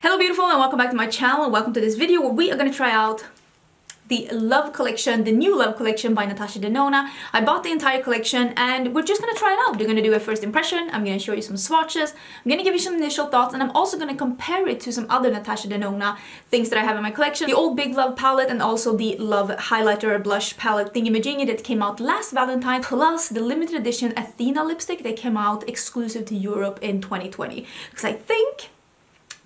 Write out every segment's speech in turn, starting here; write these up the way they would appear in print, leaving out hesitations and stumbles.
Hello beautiful and welcome back to my channel. Welcome to this video where we are going to try out the Love collection, the new Love collection by Natasha Denona. I bought the entire collection and we're just going to try it out. We're going to do a first impression. I'm going to show you some swatches. I'm going to give you some initial thoughts and I'm also going to compare it to some other Natasha Denona things that I have in my collection. The old Big Love palette and also the Love highlighter blush palette thingy-majingy that came out last Valentine, plus the limited edition Athena lipstick that came out exclusive to Europe in 2020. Because I think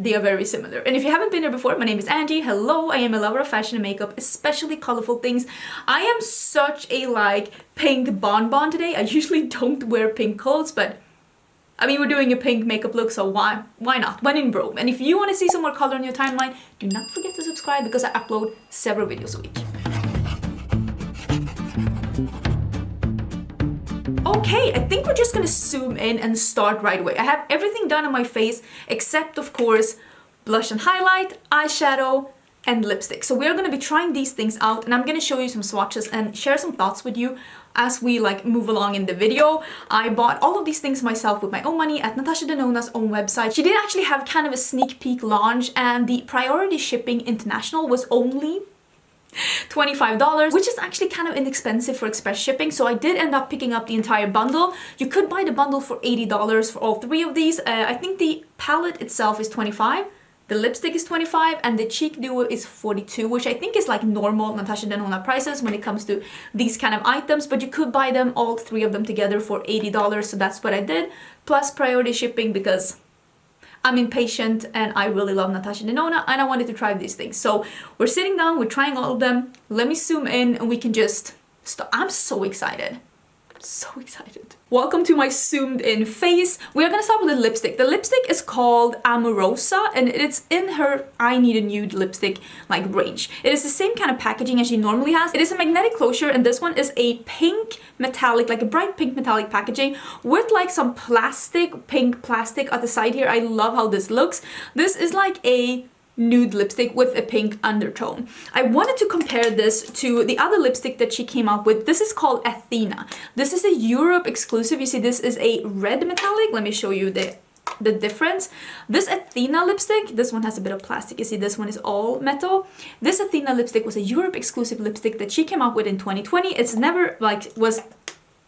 they are very similar. And if you haven't been here before, my name is Angie. Hello, I am a lover of fashion and makeup, especially colorful things. I am such a pink bonbon today. I usually don't wear pink clothes, but I mean, we're doing a pink makeup look, so why not? When in Rome. And if you want to see some more color on your timeline, do not forget to subscribe because I upload several videos a week. Okay, I think we're just gonna zoom in and start right away. I have everything done on my face except, of course, blush and highlight, eyeshadow, and lipstick. So we're gonna be trying these things out and I'm gonna show you some swatches and share some thoughts with you as we move along in the video. I bought all of these things myself with my own money at Natasha Denona's own website. She did actually have kind of a sneak peek launch and the priority shipping international was only $25, which is actually kind of inexpensive for express shipping, so I did end up picking up the entire bundle. You could buy the bundle for $80 for all three of these. I think the palette itself is $25, the lipstick is $25, and the cheek duo is $42, which I think is like normal Natasha Denona prices when it comes to these kind of items, but you could buy them, all three of them together, for $80, so that's what I did, plus priority shipping because I'm impatient and I really love Natasha Denona and I wanted to try these things. So we're sitting down, we're trying all of them. Let me zoom in and we can just start. I'm so excited. So excited. Welcome to my zoomed in face. We are gonna start with the lipstick. The lipstick is called Amorosa and it's in her I Need a Nude lipstick range. It is the same kind of packaging as she normally has. It is a magnetic closure and this one is a pink metallic, like a bright pink metallic packaging with some pink plastic at the side here. I love how this looks. This is like a nude lipstick with a pink undertone. I wanted to compare this to the other lipstick that she came out with. This is called Athena. This is a Europe exclusive. You see this is a red metallic. Let me show you the difference. This Athena lipstick, this one has a bit of plastic. You see this one is all metal. This Athena lipstick was a Europe exclusive lipstick that she came out with in 2020. It's never was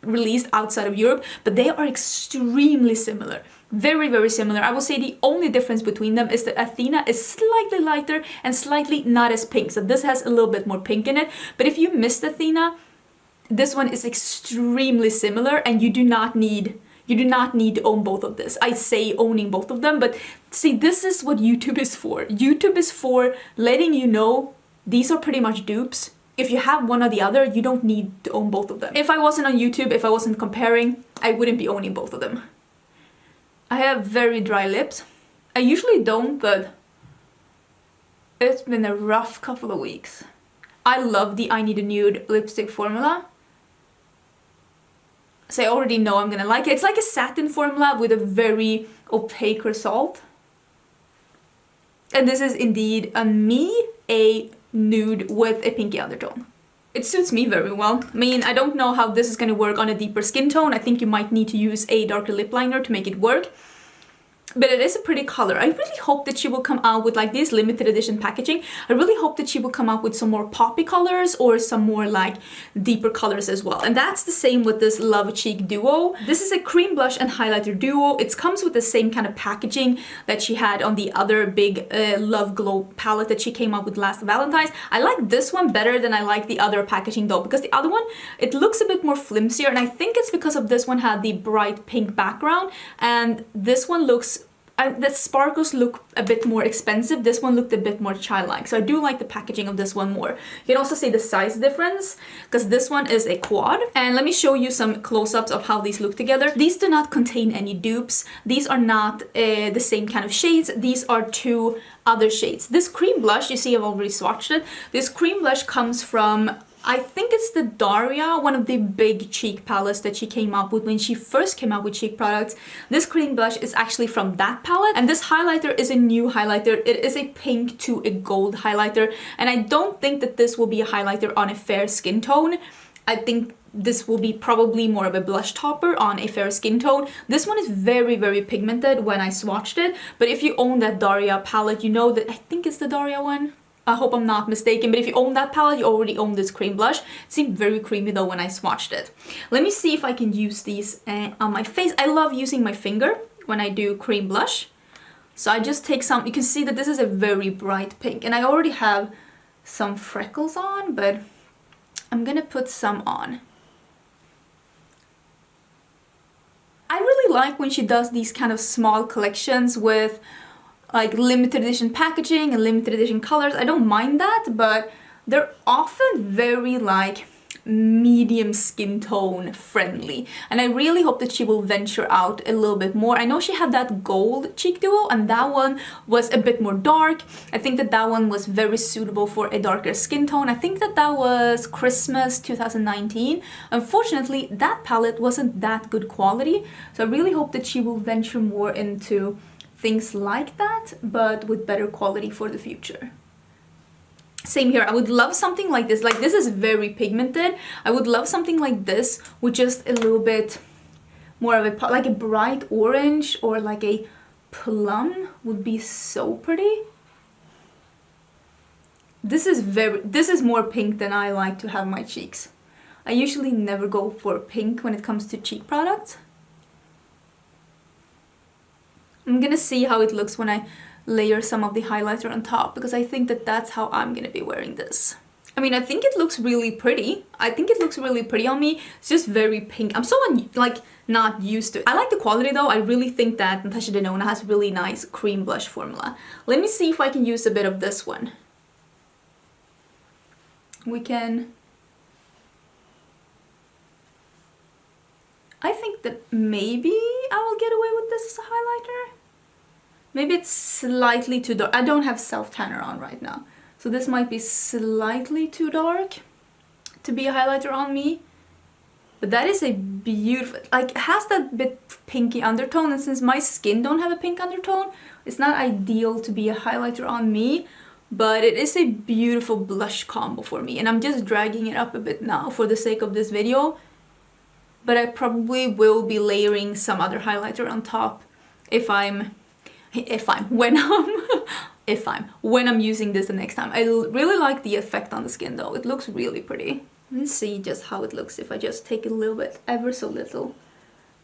released outside of Europe, but they are extremely similar. Very, very similar. I will say the only difference between them is that Athena is slightly lighter and slightly not as pink. So this has a little bit more pink in it. But if you missed Athena, this one is extremely similar and you do not need to own both of this. I say owning both of them, but see, this is what YouTube is for. YouTube is for letting you know these are pretty much dupes. If you have one or the other, you don't need to own both of them. If I wasn't on YouTube, if I wasn't comparing, I wouldn't be owning both of them. I have very dry lips. I usually don't, but it's been a rough couple of weeks. I love the I Need a Nude lipstick formula. So I already know I'm gonna like it. It's like a satin formula with a very opaque result. And this is indeed a nude with a pinky undertone. It suits me very well. I mean, I don't know how this is gonna work on a deeper skin tone. I think you might need to use a darker lip liner to make it work. But it is a pretty color. I really hope that she will come out with this limited edition packaging. I really hope that she will come out with some more poppy colors or some more deeper colors as well. And that's the same with this Love Cheek Duo. This is a cream blush and highlighter duo. It comes with the same kind of packaging that she had on the other big Love Glow palette that she came out with last Valentine's. I like this one better than I like the other packaging though, because the other one, it looks a bit more flimsier, and I think it's because of this one had the bright pink background and this one looks the sparkles look a bit more expensive. This one looked a bit more childlike. So I do like the packaging of this one more. You can also see the size difference because this one is a quad. And let me show you some close-ups of how these look together. These do not contain any dupes. These are not the same kind of shades. These are two other shades. This cream blush, you see I've already swatched it. This cream blush comes from, I think it's the Daria, one of the big cheek palettes that she came out with when she first came out with cheek products. This cream blush is actually from that palette, and this highlighter is a new highlighter. It is a pink to a gold highlighter, and I don't think that this will be a highlighter on a fair skin tone. I think this will be probably more of a blush topper on a fair skin tone. This one is very, very pigmented when I swatched it, but if you own that Daria palette, you know that, I think it's the Daria one. I hope I'm not mistaken, but if you own that palette, you already own this cream blush. It seemed very creamy though when I swatched it. Let me see if I can use these on my face. I love using my finger when I do cream blush. So I just take some, you can see that this is a very bright pink, and I already have some freckles on, but I'm gonna put some on. I really like when she does these kind of small collections with like limited edition packaging and limited edition colors. I don't mind that, but they're often very like medium skin tone friendly, and I really hope that she will venture out a little bit more. I know she had that gold cheek duo, and that one was a bit more dark. I think that that one was very suitable for a darker skin tone. I think that that was Christmas 2019. Unfortunately, that palette wasn't that good quality, so I really hope that she will venture more into things like that, but with better quality for the future. Same here, I would love something like this. Like, this is very pigmented. I would love something like this with just a little bit more of a, like a bright orange or like a plum would be so pretty. This is more pink than I like to have my cheeks. I usually never go for pink when it comes to cheek products. I'm gonna see how it looks when I layer some of the highlighter on top, because I think that that's how I'm gonna be wearing this. I mean, I think it looks really pretty. I think it looks really pretty on me. It's just very pink. I'm so like not used to it. I like the quality though. I really think that Natasha Denona has really nice cream blush formula. Let me see if I can use a bit of this one. We can... I think that maybe I will get away with this as a highlighter. Maybe it's slightly too dark. I don't have self-tanner on right now, so this might be slightly too dark to be a highlighter on me. But that is a beautiful, like, it has that bit pinky undertone, and since my skin don't have a pink undertone, it's not ideal to be a highlighter on me, but it is a beautiful blush combo for me, and I'm just dragging it up a bit now for the sake of this video. But I probably will be layering some other highlighter on top when I'm using this the next time. I really like the effect on the skin though. It looks really pretty. Let's see just how it looks if I just take a little bit, ever so little,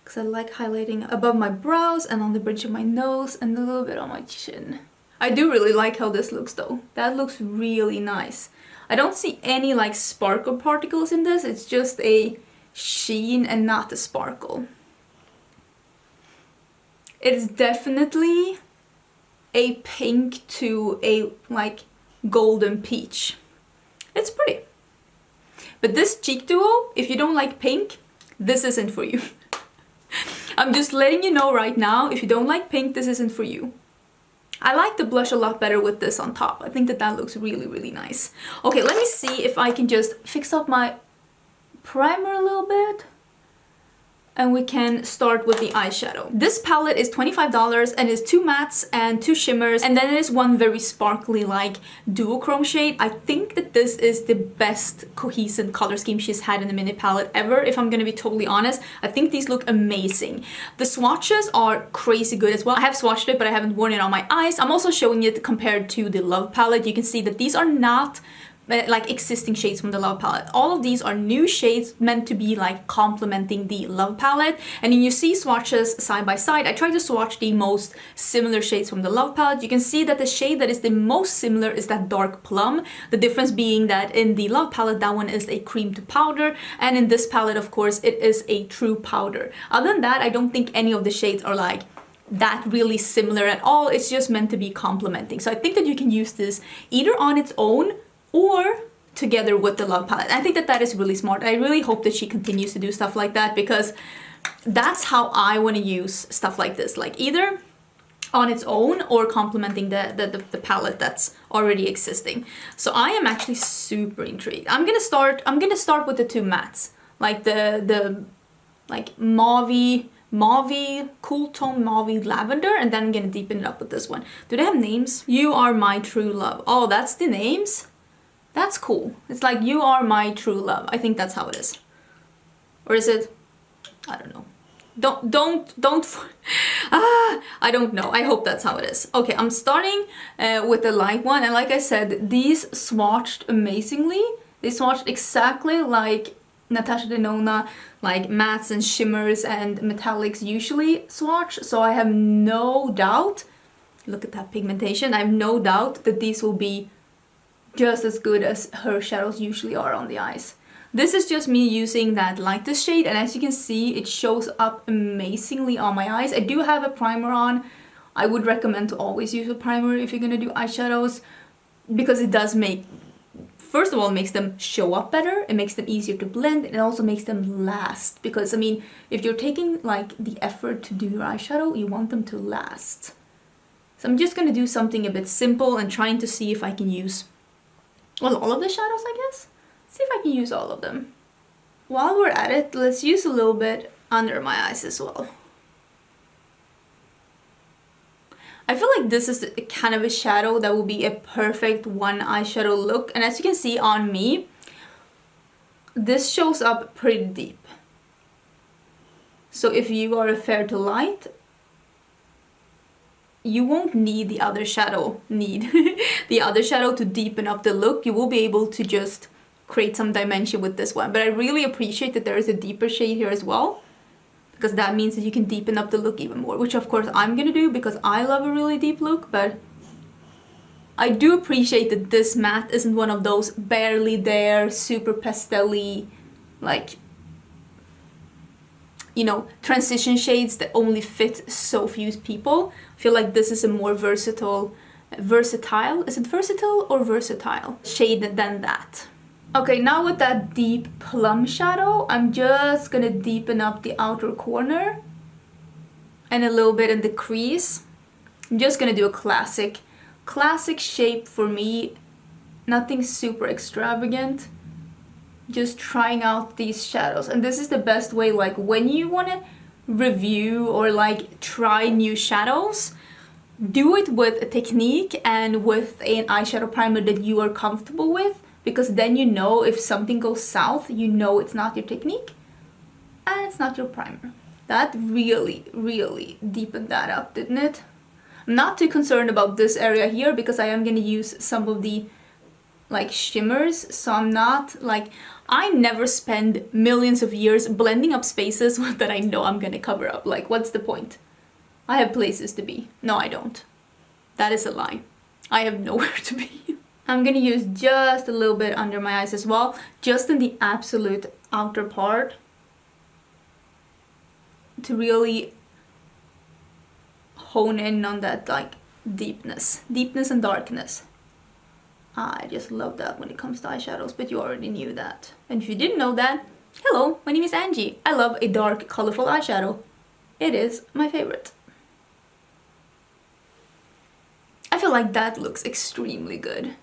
because I like highlighting above my brows and on the bridge of my nose and a little bit on my chin. I do really like how this looks though. That looks really nice. I don't see any like sparkle particles in this. It's just a sheen and not a sparkle. It's definitely a pink to a like golden peach. It's pretty. But this cheek duo, if you don't like pink, this isn't for you. I'm just letting you know right now, if you don't like pink, this isn't for you. I like the blush a lot better with this on top. I think that that looks really, really nice. Okay, let me see if I can just fix up my primer a little bit, and we can start with the eyeshadow. This palette is $25 and is 2 mattes and 2 shimmers, and then there's one very sparkly like duochrome shade. I think that this is the best cohesive color scheme she's had in a mini palette ever, if I'm gonna be totally honest. I think these look amazing. The swatches are crazy good as well. I have swatched it, but I haven't worn it on my eyes. I'm also showing it compared to the Love palette. You can see that these are not like existing shades from the Love palette. All of these are new shades meant to be like complementing the Love palette. And when you see swatches side by side, I tried to swatch the most similar shades from the Love palette. You can see that the shade that is the most similar is that dark plum. The difference being that in the Love palette, that one is a cream to powder, and in this palette, of course, it is a true powder. Other than that, I don't think any of the shades are like that really similar at all. It's just meant to be complementing. So I think that you can use this either on its own or together with the Love palette. I think that that is really smart. I really hope that she continues to do stuff like that, because that's how I want to use stuff like this, like either on its own or complementing the palette that's already existing. So I am actually super intrigued. I'm gonna start with the 2 mattes, like the like mauve, cool tone mauve lavender, and then I'm gonna deepen it up with this one. Do they have names? You Are My True Love. Oh, that's the names? That's cool. It's like You Are My True Love. I think that's how it is. Or is it, I don't know. I don't know. I hope that's how it is. Okay, I'm starting with the light one, and like I said, these swatched amazingly. They swatched exactly like Natasha Denona, like mattes and shimmers and metallics usually swatch, so I have no doubt, look at that pigmentation, I have no doubt that these will be just as good as her shadows usually are on the eyes. This is just me using that lightest shade, and as you can see, it shows up amazingly on my eyes. I do have a primer on. I would recommend to always use a primer if you're gonna do eyeshadows, because it does make, first of all, it makes them show up better, it makes them easier to blend, and it also makes them last. Because, I mean, if you're taking like the effort to do your eyeshadow, you want them to last. So I'm just gonna do something a bit simple and trying to see if I can use, well, all of the shadows, I guess. See if I can use all of them. While we're at it, let's use a little bit under my eyes as well. I feel like this is kind of a shadow that will be a perfect one eyeshadow look, and as you can see on me, this shows up pretty deep. So if you are a fair to light, you won't need the other shadow, the other shadow to deepen up the look. You will be able to just create some dimension with this one, but I really appreciate that there is a deeper shade here as well, because that means that you can deepen up the look even more, which of course I'm gonna do because I love a really deep look. But I do appreciate that this matte isn't one of those barely there, super pastel-y, like, you know, transition shades that only fit so few people. I feel like this is a more versatile, is it versatile or versatile shade than that. Okay, now with that deep plum shadow, I'm just gonna deepen up the outer corner and a little bit in the crease. I'm just gonna do a classic shape for me, nothing super extravagant. Just trying out these shadows, and this is the best way, like when you want to review or like try new shadows, do it with a technique and with an eyeshadow primer that you are comfortable with, because then you know if something goes south, you know it's not your technique and it's not your primer. That really deepened that up, didn't it? I'm not too concerned about this area here because I am going to use some of the like shimmers, so I'm not like, I never spend millions of years blending up spaces that I know I'm gonna cover up. Like, what's the point? I have places to be. No, I don't. That is a lie. I have nowhere to be. I'm gonna use just a little bit under my eyes as well, just in the absolute outer part, to really hone in on that like deepness and darkness. I just love that when it comes to eyeshadows, but you already knew that. And if you didn't know that, hello, my name is Angie. I love a dark, colorful eyeshadow. It is my favorite. I feel like that looks extremely good.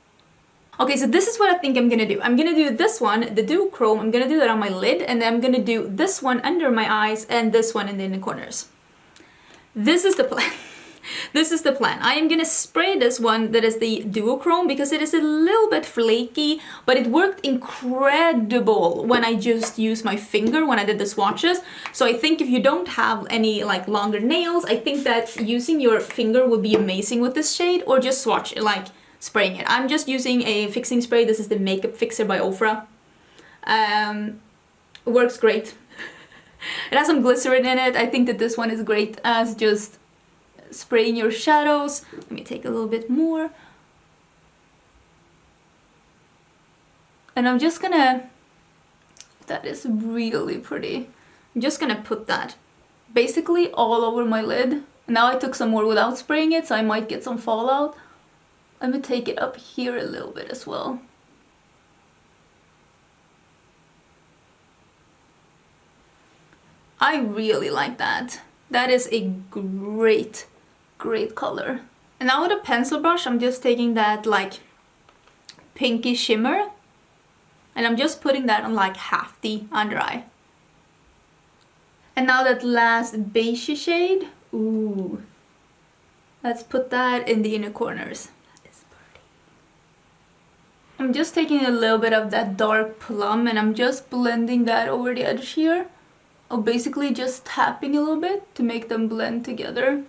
Okay, so this is what I think I'm gonna do. I'm gonna do this one, the duochrome, I'm gonna do that on my lid, and then I'm gonna do this one under my eyes and this one in the inner corners. This is the plan. This is the plan. I am gonna spray this one that is the duochrome because it is a little bit flaky, but it worked incredible when I just used my finger when I did the swatches. So I think if you don't have any like longer nails, I think that using your finger would be amazing with this shade, or just swatch it, like spraying it. I'm just using a fixing spray. This is the Makeup Fixer by Ofra. It works great. It has some glycerin in it. I think that this one is great as just spraying your shadows. Let me take a little bit more. And I'm just gonna, that is really pretty. I'm just gonna put that basically all over my lid. Now I took some more without spraying it, so I might get some fallout. Let me take it up here a little bit as well. I really like that. That is a great color. And now with a pencil brush, I'm just taking that like pinky shimmer and I'm just putting that on like half the under eye. And now that last beige shade, ooh, let's put that in the inner corners. That is pretty. I'm just taking a little bit of that dark plum and I'm just blending that over the edge here. of basically just tapping a little bit to make them blend together.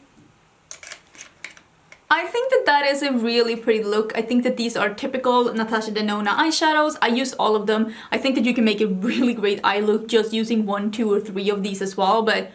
I think that that is a really pretty look. I think that these are typical Natasha Denona eyeshadows. I use all of them. I think that you can make a really great eye look just using 1, 2, or 3 of these as well, but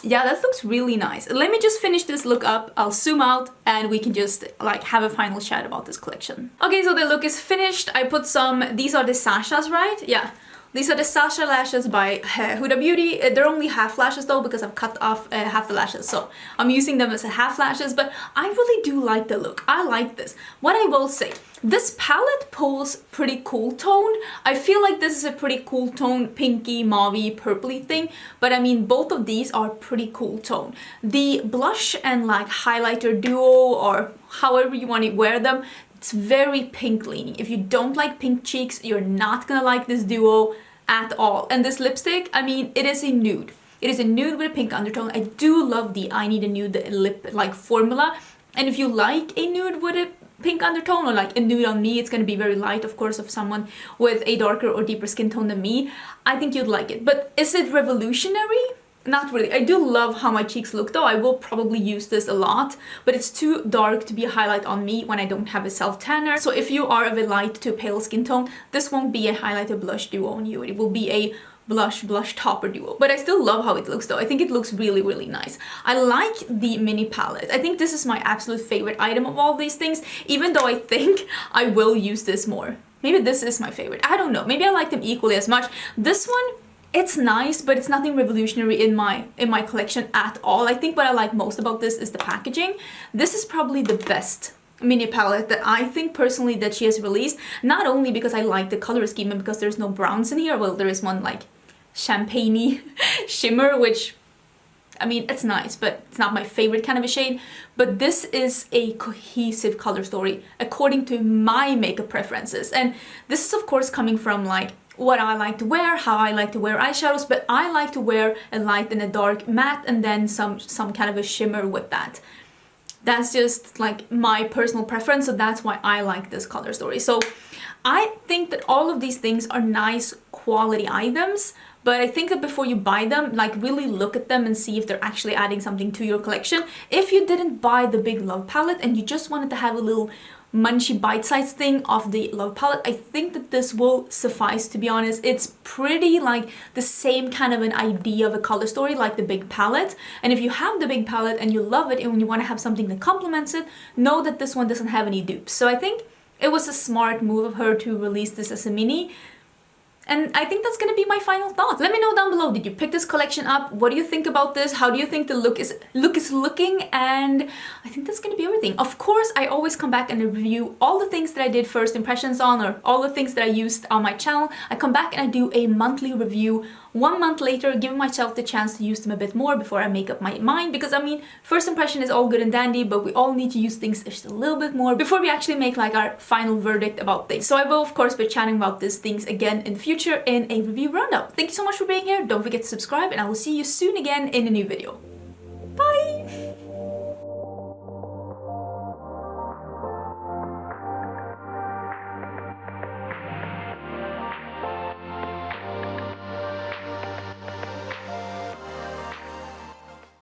yeah, that looks really nice. Let me just finish this look up. I'll zoom out and we can just like have a final chat about this collection. Okay, so the look is finished. I put some, these are the Sashas, right? Yeah. These are the Sasha lashes by Huda Beauty. They're only half lashes though because I've cut off half the lashes, so I'm using them as a half lashes, but I really do like the look. I like this. What I will say, this palette pulls pretty cool tone. I feel like this is a pretty cool tone, pinky, mauvey, purpley thing, but I mean both of these are pretty cool tone. The blush and like highlighter duo, or however you want to wear them, it's very pink leaning. If you don't like pink cheeks, you're not gonna like this duo at all. And this lipstick, I mean, it is a nude. It is a nude with a pink undertone. I do love the I need a nude lip like formula. And if you like a nude with a pink undertone, or like a nude on me, it's gonna be very light, of course, of someone with a darker or deeper skin tone than me, I think you'd like it. But is it revolutionary? Not really. I do love how my cheeks look though. I will probably use this a lot, but it's too dark to be a highlight on me when I don't have a self tanner. So if you are of a light to pale skin tone, this won't be a highlighter blush duo on you. It will be a blush topper duo. But I still love how it looks though. I think it looks really, really nice. I like the mini palette. I think this is my absolute favorite item of all these things, even though I think I will use this more. Maybe this is my favorite. I don't know. Maybe I like them equally as much. This one, it's nice, but it's nothing revolutionary in my collection at all. I think what I like most about this is the packaging. This is probably the best mini palette that I think personally that she has released, not only because I like the color scheme and because there's no browns in here. Well, there is one like champagne-y shimmer, which, I mean, it's nice, but it's not my favorite kind of a shade. But this is a cohesive color story according to my makeup preferences. And this is of course coming from like what I like to wear, how I like to wear eyeshadows, but I like to wear a light and a dark matte and then some kind of a shimmer with that. That's just like my personal preference, so that's why I like this color story. So I think that all of these things are nice quality items, but I think that before you buy them, like really look at them and see if they're actually adding something to your collection. If you didn't buy the big Love palette and you just wanted to have a little munchy bite-sized thing of the Love palette, I think that this will suffice, to be honest. It's pretty like the same kind of an idea of a color story like the big palette. And if you have the big palette and you love it and you want to have something that complements it, know that this one doesn't have any dupes. So I think it was a smart move of her to release this as a mini. And I think that's gonna be my final thoughts. Let me know down below, did you pick this collection up? What do you think about this? How do you think the look is looking? And I think that's gonna be everything. Of course, I always come back and review all the things that I did first impressions on, or all the things that I used on my channel. I come back and I do a monthly review 1 month later, giving myself the chance to use them a bit more before I make up my mind. Because I mean, first impression is all good and dandy, but we all need to use things just a little bit more before we actually make like our final verdict about things. So I will of course be chatting about these things again in the future in a review roundup. Thank you so much for being here. Don't forget to subscribe and I will see you soon again in a new video.